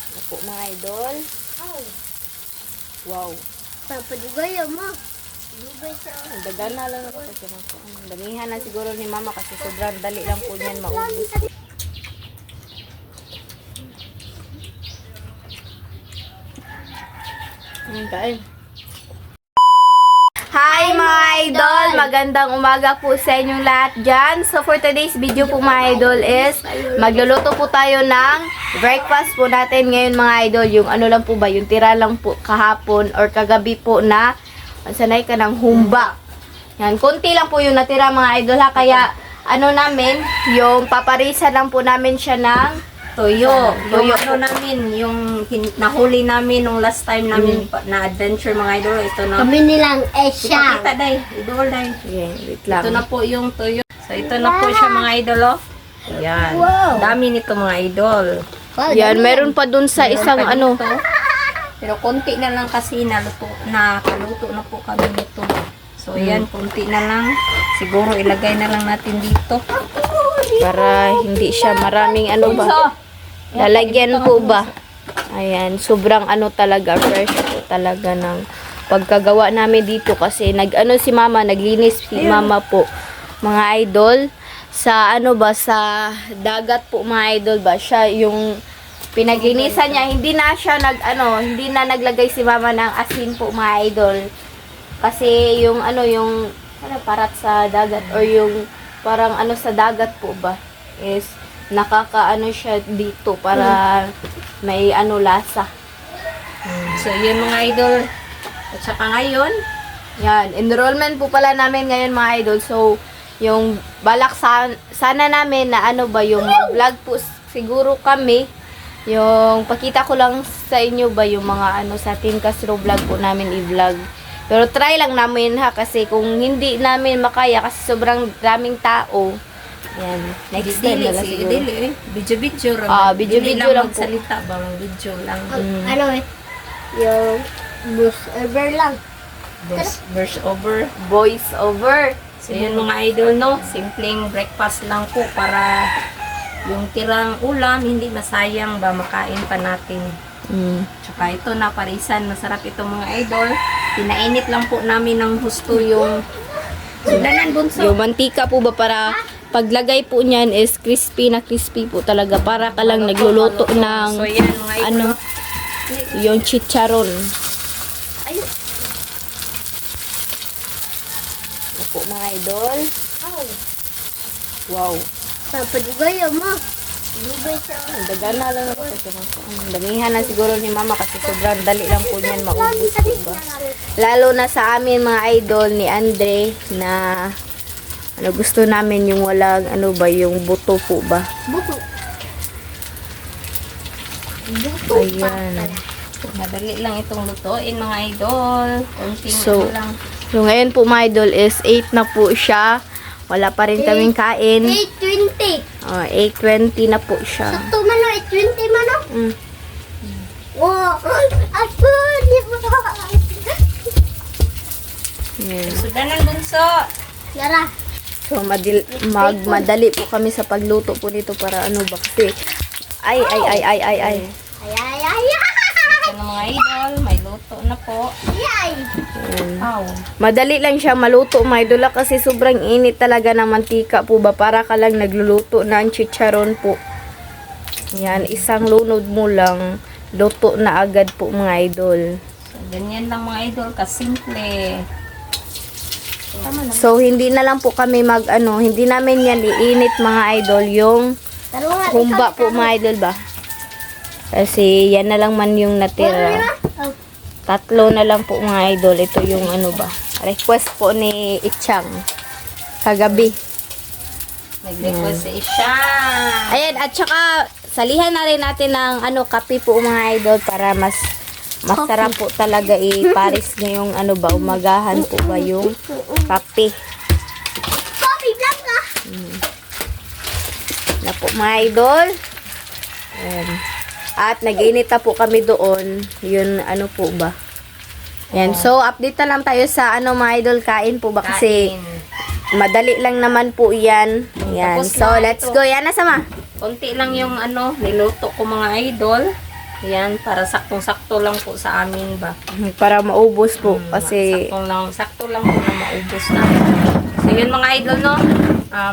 Ano po mga idol? Wow. Papadugay mo. Dugay siya. Dagana lang ako kasi damihan na siguro ni mama kasi sobrang dali lang po niyan maubos. Kain. Hi mga idol! Magandang umaga po sa inyong lahat dyan. So for today's video po mga idol is magluluto po tayo ng breakfast po natin ngayon mga idol. Yung ano lang po ba, yung tira lang po kahapon or kagabi po na sanay ka ng humba. Yan, konti lang po yung natira mga idol ha. Kaya ano namin, yung paparisan lang po namin siya ng Toyo. Toyo. Yung ano namin, yung nahuli namin nung last time namin na adventure mga idol. Ito na. Kami nilang Esya. Ipakita day. Idol day. Yeah, wait lang. Ito na po yung toyo. So ito na po siya mga idol oh. Yan. Wow. Dami nito mga idol. Yan, meron pa dun sa isang Pa ano. dito. Pero konti na lang kasi nakaluto na po kami nito. So yan, konti na lang. Siguro ilagay na lang natin dito. Para hindi siya maraming ano ba. Lalagyan po ba? Ayan, sobrang ano talaga, fresh po talaga ng pagkagawa namin dito kasi nag-ano si mama, naglinis si mama po, mga idol, sa ano ba, sa dagat po mga idol ba, siya yung pinaglinisan niya, hindi na siya hindi na naglagay si mama ng asin po mga idol. Kasi yung ano, yung parat sa dagat or yung parang ano sa dagat po ba, is nakakaano siya dito para may ano lasa. So yun mga idol. At saka ngayon, Yan, enrollment po pala namin ngayon mga idol. So, yung balak sana namin na ano ba, yung vlog po siguro kami. Yung pakita ko lang sa inyo ba yung mga ano sa Team Castro vlog po namin i-vlog. Pero try lang namin ha kasi kung hindi namin makaya kasi sobrang daming tao. Yan, next time na lang siguro. Video-video lang. Video-video lang po. Magsalita ba? Video lang. Ano yung bus ever lang. Verse over. Voice over. So yun mga idol no, simpleng breakfast lang po para yung tirang ulam hindi masayang ba makain pa natin. Tsaka ito na parisan, masarap ito mga idol. Pinainit lang po namin ng husto yung sudanan bunso. Yung mantika po ba para paglagay po niyan is crispy na crispy po talaga para ka lang nagluluto ng So yan mga idol. ano yung chicharon. Ano po mga idol? Wow. Papadugay mo. Dugay siya. Dagana lang ako kasi damihan na siguro ni mama kasi sobrang dali lang po niyan maubos po ba. Lalo na sa amin mga idol ni Andre na ano gusto namin yung walang ano ba yung buto po ba. Buto. Ayan. Madali lang itong lutuin mga idol. Konting So, ano lang. So, ngayon po mga idol is 8 na po siya. Wala pa rin kaming kain. 820. 8:20 na po siya. Sakto man no, 820 man no. Mm. Wow. Ako, di ba? Ayan. Sudanan bunso. Yara. So, madali po kami sa pagluto po nito para ano ba kasi ay. Ay, ay, ay. Ito na mga idol, may luto na po. Ay. Ayan. Wow. Madali lang siya maluto mga idol kasi sobrang init talaga ng mantika po ba para ka lang nagluluto ng chicharon po. Yan, isang lunod mo lang luto na agad po mga idol. So, ganyan lang mga idol, kasimple. So, hindi na lang po kami hindi namin yan iinit mga idol, yung Tarungan. humba po mga idol ba? Kasi yan na lang man yung natira. Oh. Tatlo na lang po mga idol. Ito yung ano ba? Request po ni Ichang kagabi. Nag-request si Isha. Ayan, at saka salihan na rin natin ng kape po mga idol para mas masarap po talaga i-paris ngayong ano ba, umagahan po ba yung kape. Coffee blanca. Na po mga idol. Ayan. At nag-init na po kami doon. Yun ano po ba. Ayan. So update na lang tayo sa mga idol, kain po ba kasi Kain. madali lang naman po yan. Ayan. Tapos So na let's ito. go. Yan na sama. Konti lang yung niluto ko mga idol. Yan, para saktong-sakto lang po sa amin ba. Para maubos po. Kasi, Sakto lang po na maubos na. So yun mga idol, no?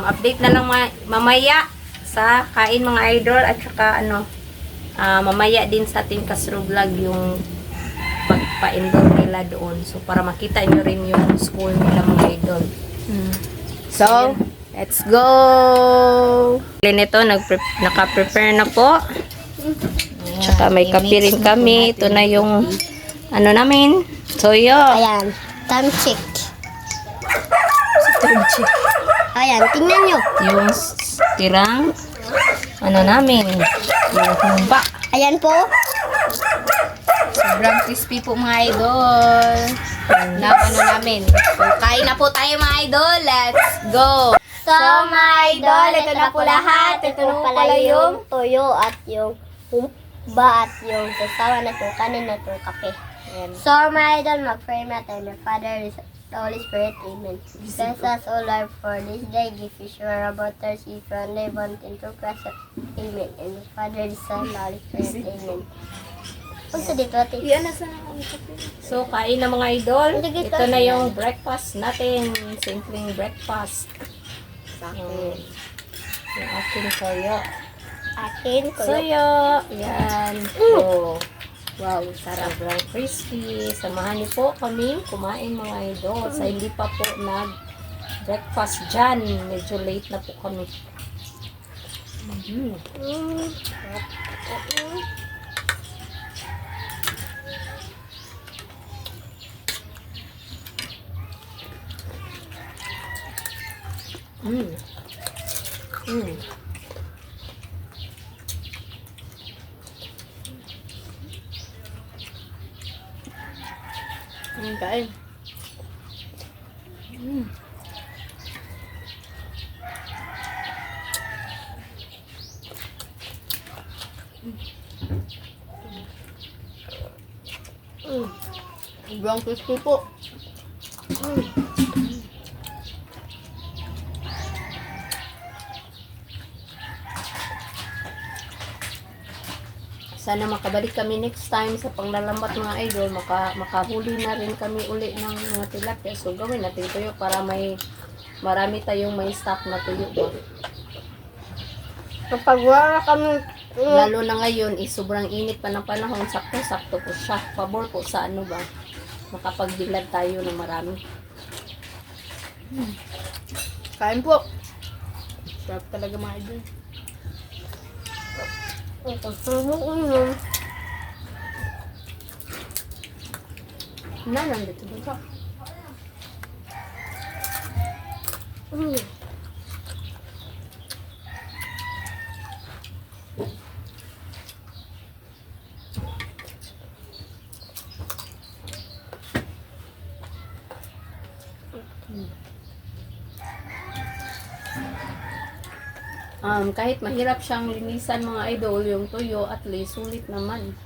Update na lang mamaya sa kain mga idol at saka mamaya din sa Team Castro Vlog yung pagpa-enroll nila doon. So para makita nyo rin yung school nila mga idol. so, let's go! Nito, naka-prepare na po. Tsaka may kape rin kami. Ito na yung namin. Toyo. Ayan. Tamchik. Ayan, tingnan nyo. Yung tirang namin. Yung humba. Ayan po. Sobrang crispy po mga idol. Na namin. So, kain na po tayo mga idol. Let's go! So, mga idol, ito na po lahat. Ito na pala yung toyo at yung humba at yung sasawa na itong kanin na itong kape. So, mga idol, mag-pray na tayo na Father, the Holy Spirit, Amen. Bless us, O Lord, for this day. Give you sure about us, if you and I want into Christ, Amen. And the Father, the Son, the Holy Spirit, Amen. Punta dito, ate. So, kain na mga idol. Hindi Ito na yung breakfast natin. Simpleng breakfast. Yung aking toyo. Akin, toyo. Toyo. Yan. Oh. Wow, sarap. Sobrang crispy. Samahan niyo po kami kumain mga idol. Sa hindi pa po nag-breakfast dyan. Medyo late na po kami. Kain. Sobrang crispy po. Sana makabalik kami next time sa panglalambat mga idol. Makahuli na rin kami uli ng mga tilapia. So gawin natin tuyo para marami tayong may stock na tuyo ba. Kapag wala kami, Lalo na ngayon, sobrang init pa ng panahon. Sakto-sakto po siya. Pabor po sa ba. Makapagbilad tayo ng marami. Kain po. Sarap talaga mga idol. Nandito ba ka? Kahit mahirap siyang linisan mga idol, yung tuyo, at least sulit naman.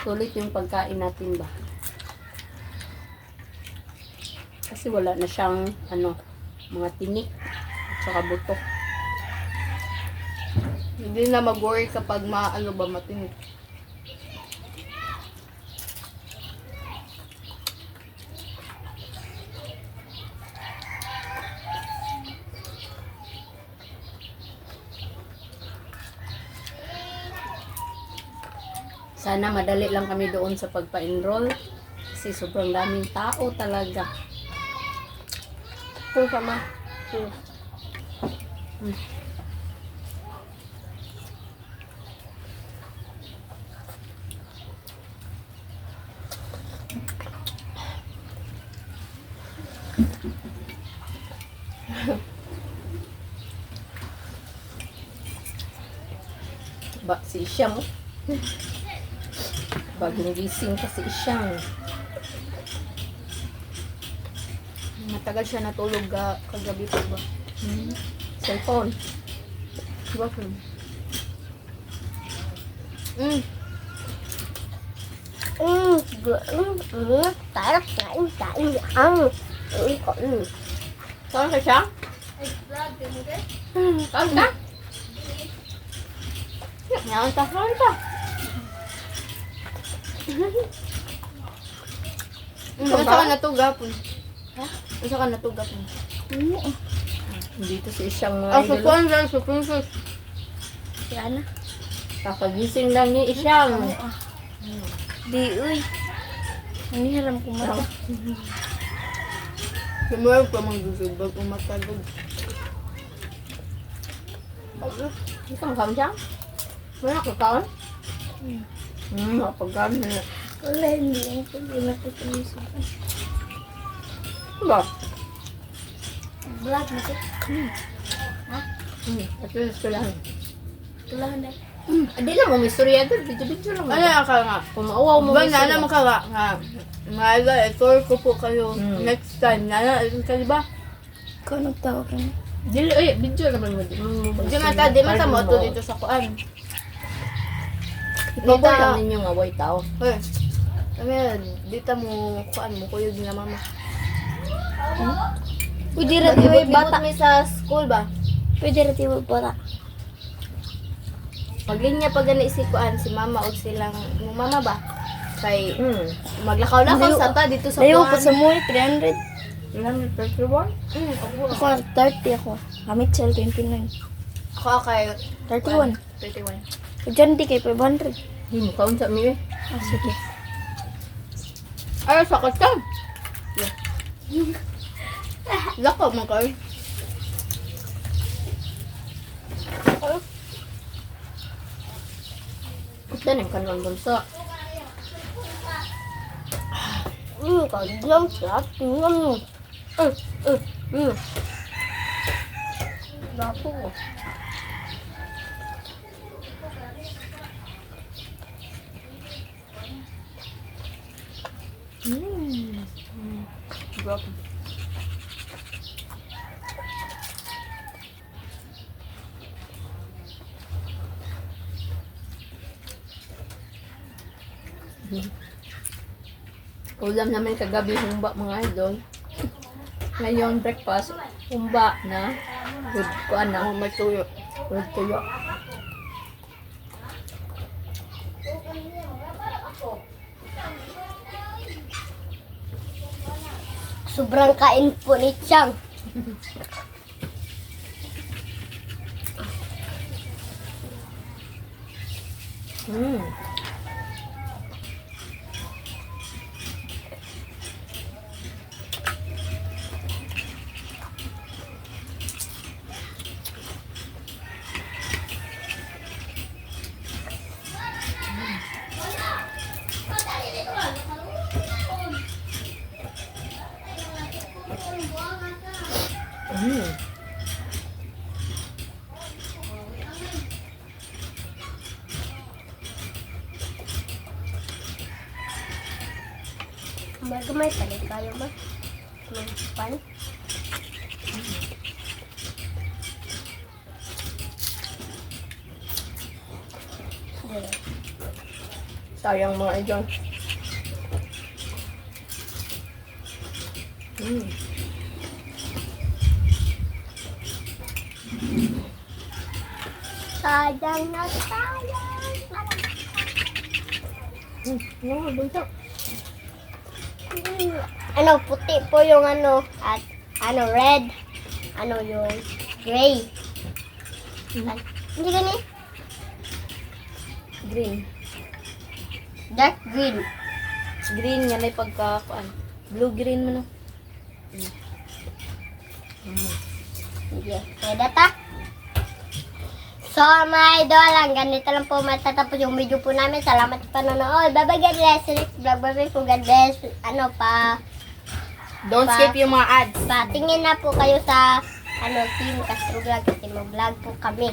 Sulit yung pagkain natin ba. Kasi wala na siyang mga tinik at saka buto. Hindi na mag-worry kapag matinik. Sana madali lang kami doon sa pagpa-enroll. Kasi sobrang daming tao talaga. Ito sama. Si Isyang. Bagong gising kasi Isyang. Matagal siya natulog kagabi pa ba? Cellphone. Bakit? Sarap kain. Saan ka siya? Saan ka? Yan, tahan pa. Asa ka na to gapon? Ha? Asa ka na to gapon? Dito sa isang mga Ah, idol. sukuan lang, sukuan sus. Yan na. Kakagising lang ni Isyang. Di, uy. Ano hiram ko mata? Sumuwag pa mang gusubag kung matagod. Isang kaon siya? Wala ka kaon? Kapagkaan na. Wala, hindi lang po. Hindi na po tumisukan. Ba? Vlog na po. At least ko lang. Tulang na. Hindi lang mo, may storya doon. Video-video lang. Ano ka nga? Kung mauwaw mo Ba, may nana storya. makawa nga. Mga tour ko po kayo Hmm. next time. Nana, ka diba? Ikaw nagtawag ka na. Dili, video naman mo. Di man ta, di man ta mo to dito sa kuan. Ipabor lang ninyo nga, way tao. Hoy. Kami, dito mo kuan mo kuyo din na mama. Pwede rin tiwag bata. May sa school ba? Pwede rin tiwag bata. Maglinya pa gani si kuan si mama o silang mo mama ba? Kay maglakaw-lakaw Layo- sa ta dito sa Layo kuan. po sa muli, 300. Ilan, 31? Ako, 30 ako. Kami sel 29. Ako kay 31. 31. Diyan di kay 500. Hindi mo kaon sa mi eh. Ah, sige. Ay, sakot ka. Lakaw mo kay. Ito na yung kanong bunso. Kaglam siya. Tingnan mo. Gapo ko. Ulam namin kagabi humba mga idol. Ngayon breakfast humba na good ko na may tuyo. Good tuyo. Sobrang kain po ni Chang. Mm. Mm. Magmay talig kayo ba? Pan? Sayang mga idol. Mm. Sayang na sayang. No, bunso. Ano, puti po yung ano, at ano, red. Ano yung gray. Hindi gani? Green. Dark green. Green yan ay pagka kuan. Blue green mo no. Sige. Kaya data. So, mga idol, ang ganito lang po matatapos yung video po namin. Salamat sa panonood. Bye-bye, God bless. Next vlog, bye-bye po, God bless. Ano pa, Don't skip yung mga ads. patingin na po kayo sa, ano, Team Castro Vlog kasi mag-vlog po kami.